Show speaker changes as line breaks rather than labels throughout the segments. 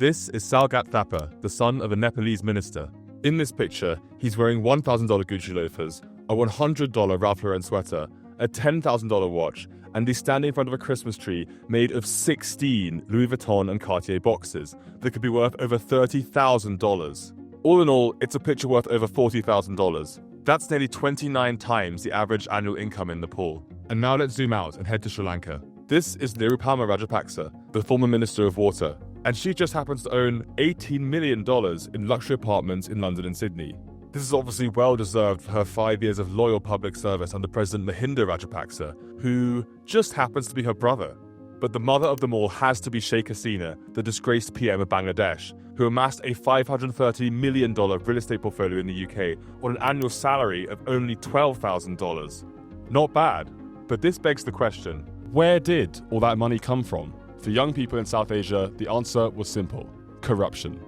This is Salgat Thapa, the son of a Nepalese minister. In this picture, he's wearing $1,000 Gucci loafers, a $100 Ralph Lauren sweater, a $10,000 watch, and he's standing in front of a Christmas tree made of 16 Louis Vuitton and Cartier boxes that could be worth over $30,000. All in all, it's a picture worth over $40,000. That's nearly 29 times the average annual income in Nepal. And now let's zoom out and head to Sri Lanka. This is Nirupama Rajapaksa, the former Minister of Water, and she just happens to own $18 million in luxury apartments in London and Sydney. This is obviously well deserved for her 5 years of loyal public service under President Mahinda Rajapaksa, who just happens to be her brother. But the mother of them all has to be Sheikh Hasina, the disgraced PM of Bangladesh, who amassed a $530 million real estate portfolio in the UK on an annual salary of only $12,000. Not bad, but this begs the question, where did all that money come from? For young people in South Asia, the answer was simple: corruption.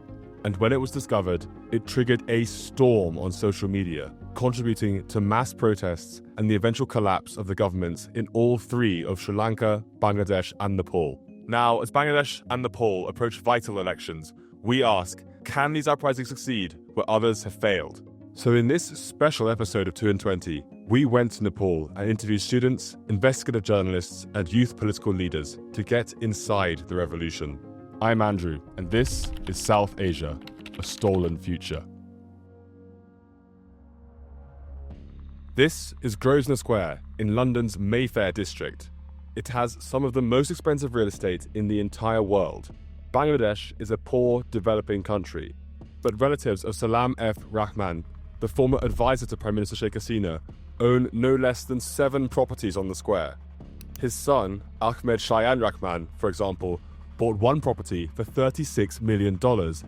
And when it was discovered, it triggered a storm on social media, contributing to mass protests and the eventual collapse of the governments in all three of Sri Lanka, Bangladesh, and Nepal. Now, as Bangladesh and Nepal approach vital elections, we ask, can these uprisings succeed where others have failed? So in this special episode of 2 in 20, we went to Nepal and interviewed students, investigative journalists, and youth political leaders to get inside the revolution. I'm Andrew, and this is South Asia, a stolen future. This is Grosvenor Square in London's Mayfair district. It has some of the most expensive real estate in the entire world. Bangladesh is a poor, developing country, but relatives of Salam F. Rahman, the former advisor to Prime Minister Sheikh Hasina, own no less than 7 properties on the square. His son, Ahmed Shayan Rahman, for example, bought one property for $36 million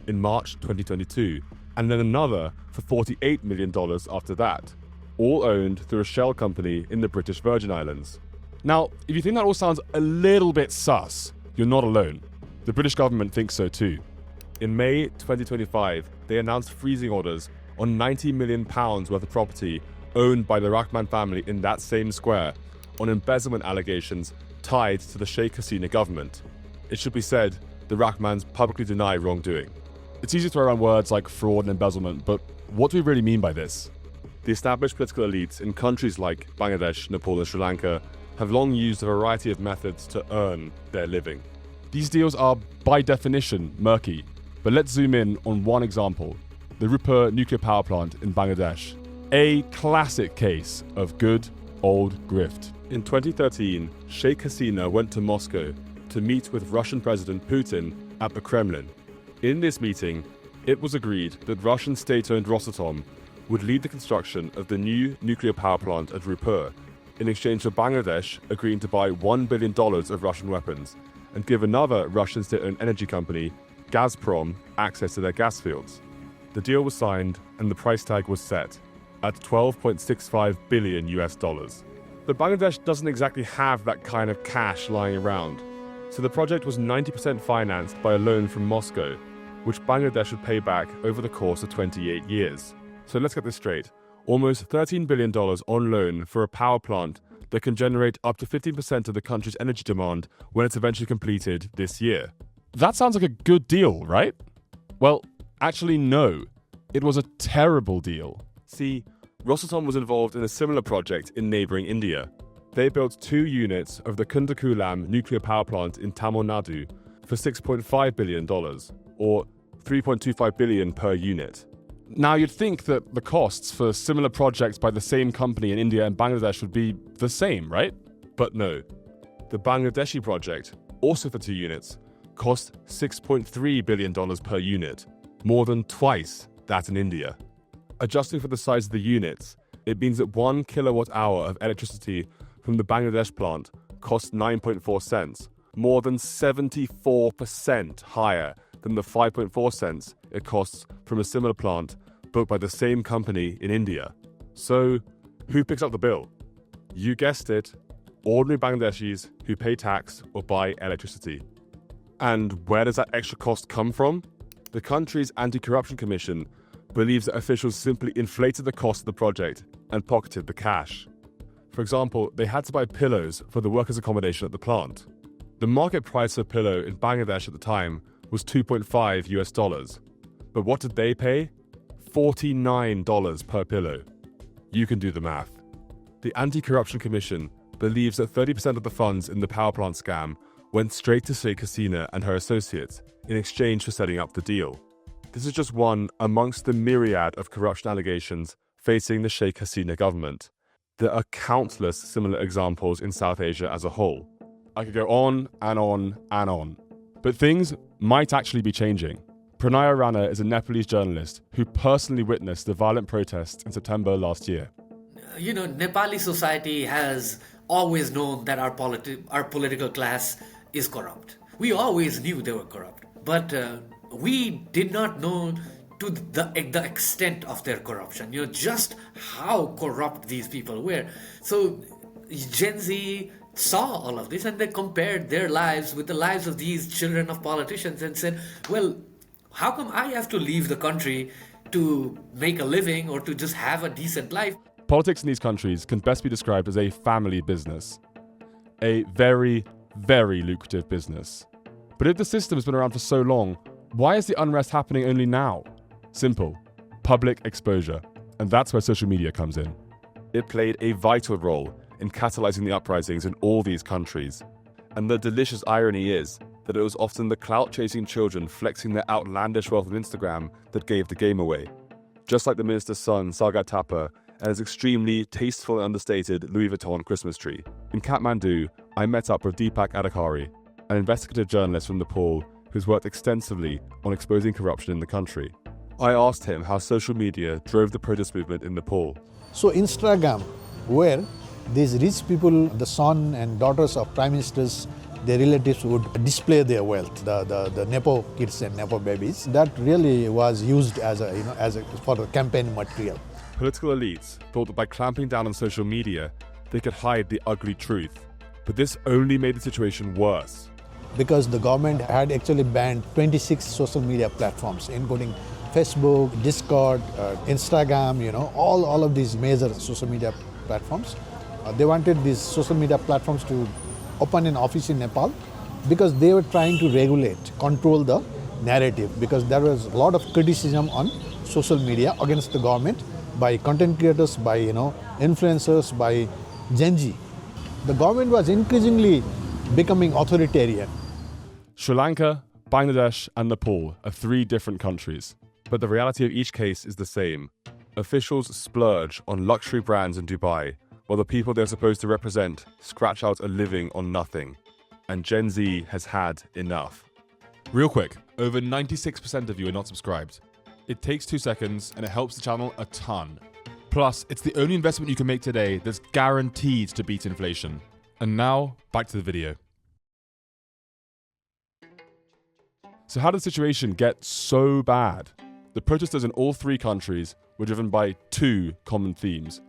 in March 2022, and then another for $48 million after that, all owned through a shell company in the British Virgin Islands. Now, if you think that all sounds a little bit sus, you're not alone. The British government thinks so too. In May 2025, they announced freezing orders on £90 million worth of property owned by the Rahman family in that same square on embezzlement allegations tied to the Sheikh Hasina government. It should be said, the Rahmans publicly deny wrongdoing. It's easy to throw around words like fraud and embezzlement, but what do we really mean by this? The established political elites in countries like Bangladesh, Nepal, and Sri Lanka have long used a variety of methods to earn their living. These deals are, by definition, murky, but let's zoom in on one example, the Rupur nuclear power plant in Bangladesh. A classic case of good old grift. In 2013, Sheikh Hasina went to Moscow to meet with Russian President Putin at the Kremlin. In this meeting, it was agreed that Russian state-owned Rosatom would lead the construction of the new nuclear power plant at Rupur, in exchange for Bangladesh agreeing to buy $1 billion of Russian weapons and give another Russian state-owned energy company, Gazprom, access to their gas fields. The deal was signed and the price tag was set at $12.65 billion. But Bangladesh doesn't exactly have that kind of cash lying around, so the project was 90% financed by a loan from Moscow, which Bangladesh would pay back over the course of 28 years. So let's get this straight. Almost $13 billion on loan for a power plant that can generate up to 15% of the country's energy demand when it's eventually completed this year. That sounds like a good deal, right? Well, actually no. It was a terrible deal. See, Rosatom was involved in a similar project in neighbouring India. They built 2 units of the Kundakulam nuclear power plant in Tamil Nadu for $6.5 billion, or $3.25 billion per unit. Now, you'd think that the costs for similar projects by the same company in India and Bangladesh would be the same, right? But no. The Bangladeshi project, also for 2 units, cost $6.3 billion per unit, more than twice that in India. Adjusting for the size of the units, it means that 1 kilowatt hour of electricity from the Bangladesh plant costs 9.4 cents, more than 74% higher than the 5.4 cents it costs from a similar plant built by the same company in India. So, who picks up the bill? You guessed it, ordinary Bangladeshis who pay tax or buy electricity. And where does that extra cost come from? The country's Anti-Corruption Commission believes that officials simply inflated the cost of the project and pocketed the cash. For example, they had to buy pillows for the workers' accommodation at the plant. The market price of a pillow in Bangladesh at the time was $2.5 US. But what did they pay? $49 per pillow. You can do the math. The Anti-Corruption Commission believes that 30% of the funds in the power plant scam went straight to Sheikh Hasina and her associates in exchange for setting up the deal. This is just one amongst the myriad of corruption allegations facing the Sheikh Hasina government. There are countless similar examples in South Asia as a whole. I could go on and on and on. But things might actually be changing. Pranaya Rana is a Nepalese journalist who personally witnessed the violent protests in September last year.
Nepali society has always known that our political class is corrupt. We always knew they were corrupt. But we did not know to the extent of their corruption, just how corrupt these people were. So Gen Z saw all of this and they compared their lives with the lives of these children of politicians and said, well, how come I have to leave the country to make a living or to just have a decent life?
Politics in these countries can best be described as a family business. A very, very lucrative business. But if the system has been around for so long, why is the unrest happening only now? Simple. Public exposure. And that's where social media comes in. It played a vital role in catalyzing the uprisings in all these countries. And the delicious irony is that it was often the clout-chasing children flexing their outlandish wealth on Instagram that gave the game away. Just like the minister's son, Sagat Thapa, and his extremely tasteful and understated Louis Vuitton Christmas tree. In Kathmandu, I met up with Deepak Adhikari, an investigative journalist from Nepal who's worked extensively on exposing corruption in the country. I asked him how social media drove the protest movement in Nepal.
So Instagram, where these rich people, the son and daughters of prime ministers, their relatives would display their wealth, the Nepo kids and Nepo babies, that really was used for the campaign material.
Political elites thought that by clamping down on social media, they could hide the ugly truth. But this only made the situation worse.
Because the government had actually banned 26 social media platforms, including Facebook, Discord, Instagram, all of these major social media platforms. They wanted these social media platforms to open an office in Nepal because they were trying to regulate, control the narrative, because there was a lot of criticism on social media against the government by content creators, by influencers, by Gen Z. The government was increasingly becoming authoritarian.
Sri Lanka, Bangladesh, and Nepal are three different countries. But the reality of each case is the same. Officials splurge on luxury brands in Dubai, while the people they're supposed to represent scratch out a living on nothing. And Gen Z has had enough. Real quick, over 96% of you are not subscribed. It takes 2 seconds and it helps the channel a ton. Plus, it's the only investment you can make today that's guaranteed to beat inflation. And now, back to the video. So how did the situation get so bad? The protesters in all three countries were driven by two common themes: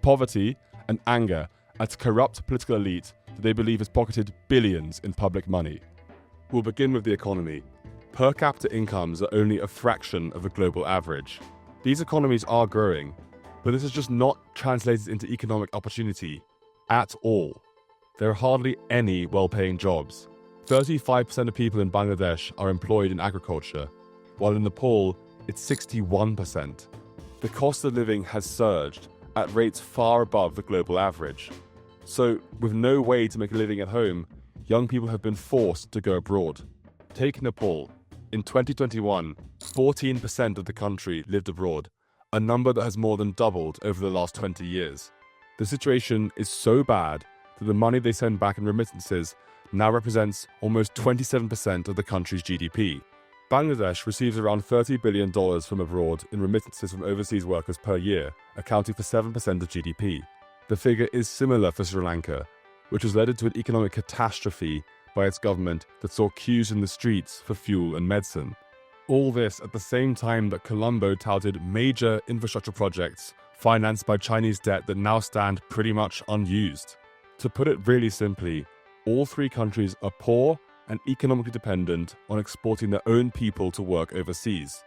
poverty and anger at a corrupt political elite that they believe has pocketed billions in public money. We'll begin with the economy. Per capita incomes are only a fraction of the global average. These economies are growing, but this is just not translated into economic opportunity at all. There are hardly any well-paying jobs. 35% of people in Bangladesh are employed in agriculture, while in Nepal, it's 61%. The cost of living has surged at rates far above the global average. So, with no way to make a living at home, young people have been forced to go abroad. Take Nepal. In 2021, 14% of the country lived abroad, a number that has more than doubled over the last 20 years. The situation is so bad that the money they send back in remittances now represents almost 27% of the country's GDP. Bangladesh receives around $30 billion from abroad in remittances from overseas workers per year, accounting for 7% of GDP. The figure is similar for Sri Lanka, which was led into an economic catastrophe by its government that saw queues in the streets for fuel and medicine. All this at the same time that Colombo touted major infrastructure projects financed by Chinese debt that now stand pretty much unused. To put it really simply, all three countries are poor and economically dependent on exporting their own people to work overseas.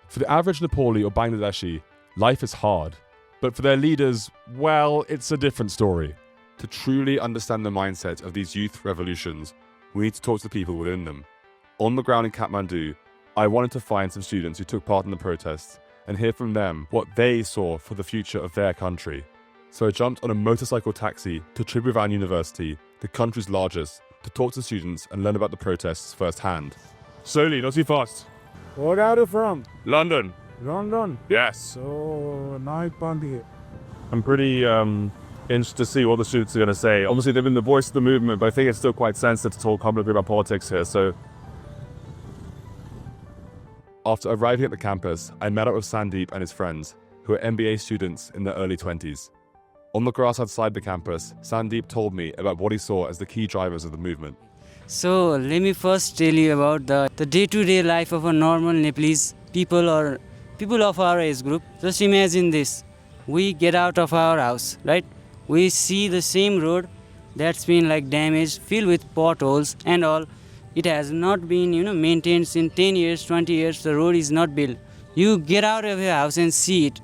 For the average Nepali or Bangladeshi, life is hard. But for their leaders, well, it's a different story. To truly understand the mindset of these youth revolutions, we need to talk to the people within them. On the ground in Kathmandu, I wanted to find some students who took part in the protests and hear from them what they saw for the future of their country. So I jumped on a motorcycle taxi to Tribhuvan University, the country's largest, to talk to students and learn about the protests firsthand. Slowly, not too fast.
Where are you from?
London.
London.
Yes.
So, nice party.
I'm pretty interested to see what the students are going to say. Obviously, they've been the voice of the movement, but I think it's still quite sensitive to talk publicly about politics here, so... After arriving at the campus, I met up with Sandeep and his friends, who are MBA students in their early 20s. On the grass outside the campus, Sandeep told me about what he saw as the key drivers of the movement.
So let me first tell you about the day-to-day life of a normal Nepalese people or people of our age group. Just imagine this. We get out of our house, right? We see the same road that's been like damaged, filled with potholes and all. It has not been, maintained since 10 years, 20 years. The road is not built. You get out of your house and see it.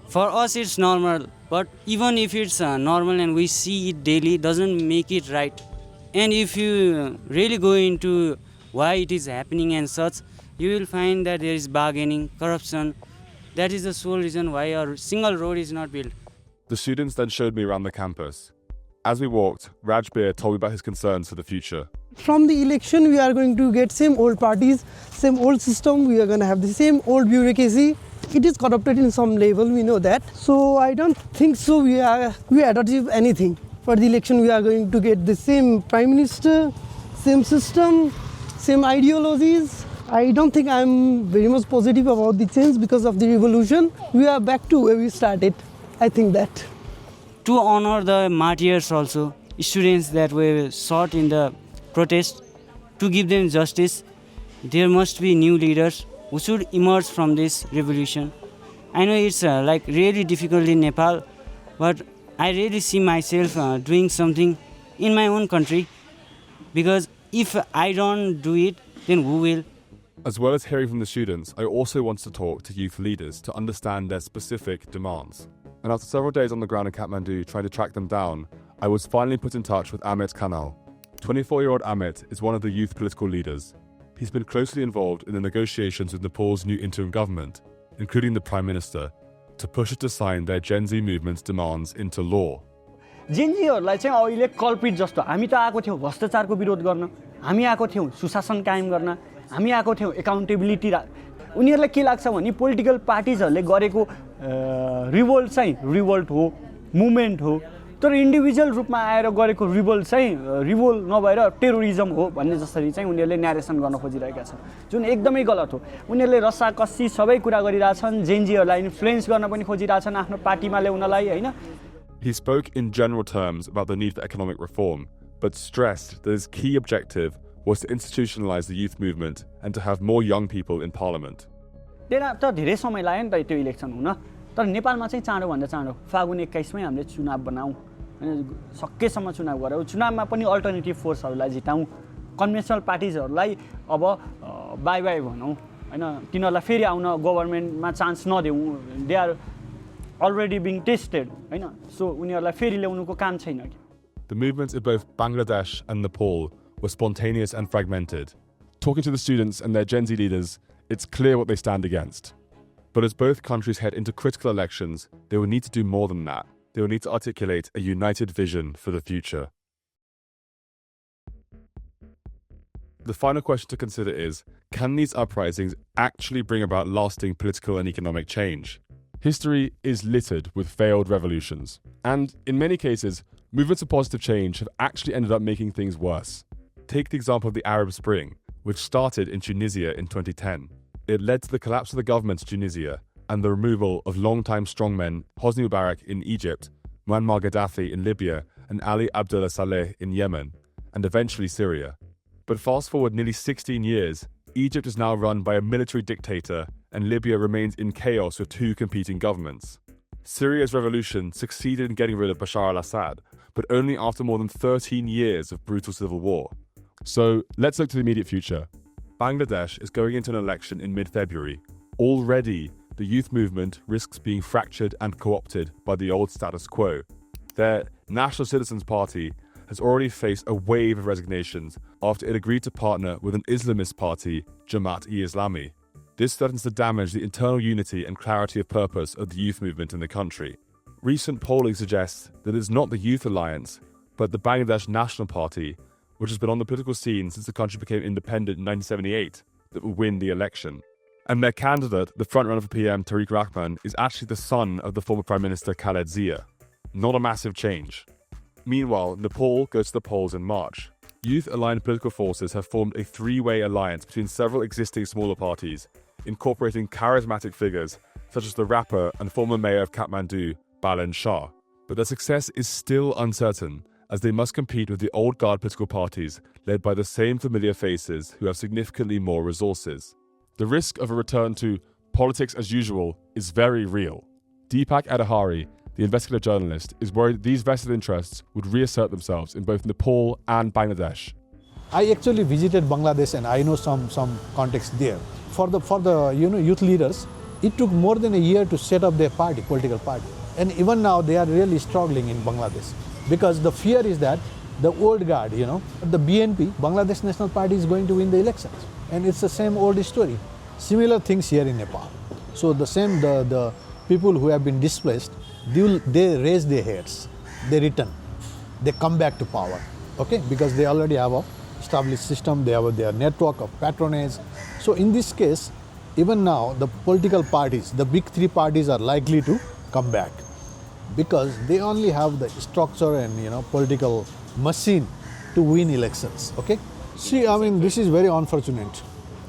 For us, it's normal. But even if it's normal and we see it daily, doesn't make it right. And if you really go into why it is happening and such, you will find that there is bargaining, corruption. That is the sole reason why our single road is not built.
The students then showed me around the campus. As we walked, Rajbir told me about his concerns for the future.
From the election, we are going to get same old parties, same old system. We are going to have the same old bureaucracy. It is corrupted in some level, we know that. So I don't think so we achieve anything. For the election, we are going to get the same prime minister, same system, same ideologies. I don't think I'm very much positive about the change because of the revolution. We are back to where we started. I think that.
To honor the martyrs also, students that were shot in the protest, to give them justice, there must be new leaders who should emerge from this revolution. I know it's really difficult in Nepal, but I really see myself doing something in my own country, because if I don't do it, then who will?
As well as hearing from the students, I also wanted to talk to youth leaders to understand their specific demands. And after several days on the ground in Kathmandu trying to track them down, I was finally put in touch with Amit Kanal. 24-year-old Amit is one of the youth political leaders. He's been closely involved in the negotiations with Nepal's new interim government, including the Prime Minister, to push it to sign their Gen Z movement's demands into law.
जेनजीहरूलाई चाहिँ अहिले culprit जस्तो हामी त आएको थियौँ भ्रष्टाचारको विरोध गर्न, हामी आएको थियौँ सुशासन कायम गर्न, हामी आएको थियौँ एकाउन्टेबिलिटी उनीहरूलाई के लाग्छ भने पोलिटिकल पार्टिजहरूले गरेको रिभोल्ट चाहिँ रिभोल्ट हो, मुभमेन्ट हो, तर इन्डिभिजुअल रूपमा आएर गरेको रिभोल्ट चाहिँ रिभोल्ट नभएर टेरोरिजम हो भन्ने जसरी चाहिँ उनीहरूले न्यारेसन गर्न खोजिरहेका छन्, जुन एकदमै गलत हो। उनीहरूले रस्साकस्सी सबै कुरा गरिरहेछन्, जेनजीहरूलाई इन्फ्लुएन्स गर्न पनि खोजिरहेछन् आफ्नो पार्टीमा ल्याउनलाई, हैन।
He spoke in general terms about the need for economic reform, but stressed that his key objective was to institutionalize the youth movement and to have more young people in parliament.
त धेरै समय लाग्यो नि त त्यो election हुन, तर नेपालमा चाहिँ चाँडोभन्दा चाँडो फागुन 21 मै हामीले चुनाव बनाऊ, सकेसम्म चुनाव गरौँ, चुनावमा पनि अल्टरनेटिभ फोर्सहरूलाई जिताउँ, कन्भेन्सनल पार्टिजहरूलाई अब बाई बाई भनौँ, हैन, तिनीहरूलाई फेरि आउन गभर्नमेन्टमा चान्स नदेऊ, they are already being tested, हैन, सो उनीहरूलाई फेरि ल्याउनुको काम छैन कि।
The movements in both Bangladesh and Nepal were spontaneous and fragmented. Talking to the students and their Gen Z leaders, it's clear what they stand against. But as both countries head into critical elections, they will need to do more than that. They will need to articulate a united vision for the future. The final question to consider is, can these uprisings actually bring about lasting political and economic change? History is littered with failed revolutions. And in many cases, movements of positive change have actually ended up making things worse. Take the example of the Arab Spring, which started in Tunisia in 2010. It led to the collapse of the government of Tunisia and the removal of longtime strongmen Hosni Mubarak in Egypt, Muammar Gaddafi in Libya, and Ali Abdullah Saleh in Yemen, and eventually Syria. But fast forward nearly 16 years, Egypt is now run by a military dictator, and Libya remains in chaos with two competing governments. Syria's revolution succeeded in getting rid of Bashar al-Assad, but only after more than 13 years of brutal civil war. So let's look to the immediate future. Bangladesh is going into an election in mid-February. Already, the youth movement risks being fractured and co-opted by the old status quo. Their National Citizens Party has already faced a wave of resignations after it agreed to partner with an Islamist party, Jamaat-e-Islami. This threatens to damage the internal unity and clarity of purpose of the youth movement in the country. Recent polling suggests that it's not the Youth Alliance, but the Bangladesh National Party, which has been on the political scene since the country became independent in 1978, that will win the election. And their candidate, the frontrunner for PM Tariq Rahman, is actually the son of the former Prime Minister Khaled Zia. Not a massive change. Meanwhile, Nepal goes to the polls in March. Youth-aligned political forces have formed a three-way alliance between several existing smaller parties, incorporating charismatic figures such as the rapper and former mayor of Kathmandu, Ballot Shah. But their success is still uncertain, as they must compete with the old guard political parties led by the same familiar faces who have significantly more resources. The risk of a return to politics as usual is very real. Deepak Adhari, the investigative journalist, is worried these vested interests would reassert themselves in both Nepal and Bangladesh.
I actually visited Bangladesh and I know some context there. For the youth leaders, it took more than a year to set up their party, political party. And even now they are really struggling in Bangladesh because the fear is that the old guard, the BNP, Bangladesh National Party, is going to win the elections. And it's the same old story. Similar things here in Nepal. So the people who have been displaced, they raise their heads, they return, they come back to power, okay? Because they already have a established system, they have their network of patronage. So in this case, even now, the political parties, the big three parties are likely to come back because they only have the structure and political machine to win elections, okay? See, this is very unfortunate.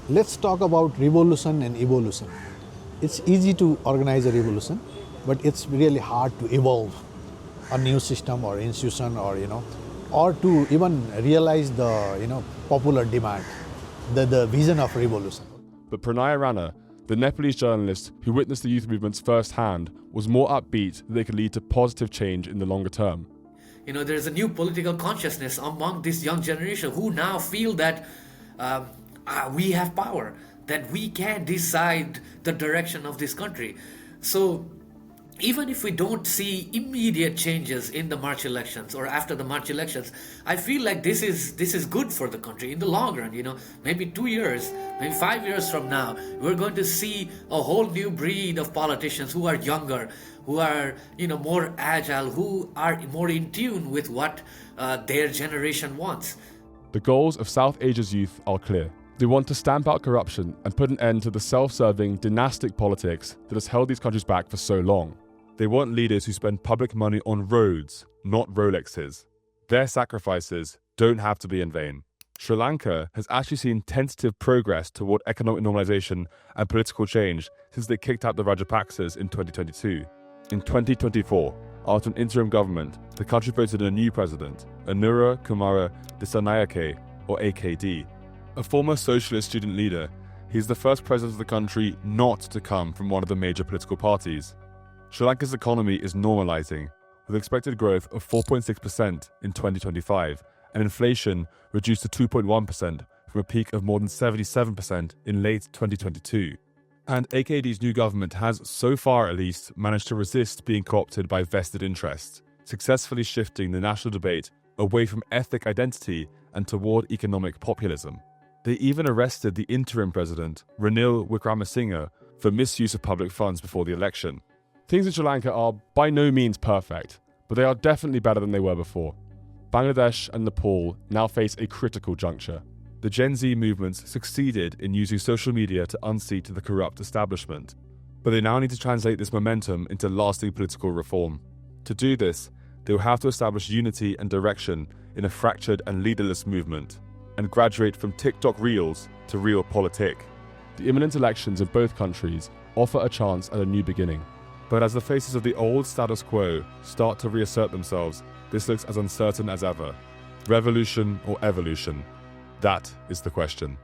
Let's talk about revolution and evolution. It's easy to organize a revolution, but it's really hard to evolve a new system or institution or to even realize the popular demand, the vision of revolution.
But Pranaya Rana, the Nepalese journalist who witnessed the youth movements firsthand, was more upbeat that they could lead to positive change in the longer term.
There's a new political consciousness among this young generation who now feel that we have power, that we can decide the direction of this country. So even if we don't see immediate changes in the March elections or after the March elections, I feel like this is good for the country in the long run. Maybe 2 years, maybe 5 years from now, we're going to see a whole new breed of politicians who are younger, who are more agile, who are more in tune with what their generation wants.
The goals of South Asia's youth are clear. They want to stamp out corruption and put an end to the self-serving dynastic politics that has held these countries back for so long. They want leaders who spend public money on roads, not Rolexes. Their sacrifices don't have to be in vain. Sri Lanka has actually seen tentative progress toward economic normalization and political change since they kicked out the Rajapaksas in 2022. In 2024, after an interim government, the country voted in a new president, Anura Kumara Dissanayake, or AKD. A former socialist student leader, he's the first president of the country not to come from one of the major political parties. Sri Lanka's economy is normalizing, with expected growth of 4.6% in 2025 and inflation reduced to 2.1% from a peak of more than 77% in late 2022. And AKD's new government has, so far at least, managed to resist being co-opted by vested interests, successfully shifting the national debate away from ethnic identity and toward economic populism. They even arrested the interim president, Ranil Wickremesinghe, for misuse of public funds before the election. Things in Sri Lanka are by no means perfect, but they are definitely better than they were before. Bangladesh and Nepal now face a critical juncture. The Gen Z movements succeeded in using social media to unseat the corrupt establishment, but they now need to translate this momentum into lasting political reform. To do this, they will have to establish unity and direction in a fractured and leaderless movement, and graduate from TikTok reels to realpolitik. The imminent elections in both countries offer a chance at a new beginning. But as the faces of the old status quo start to reassert themselves, this looks as uncertain as ever. Revolution or evolution? That is the question.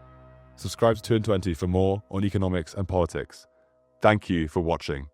Subscribe to 220 for more on economics and politics. Thank you for watching.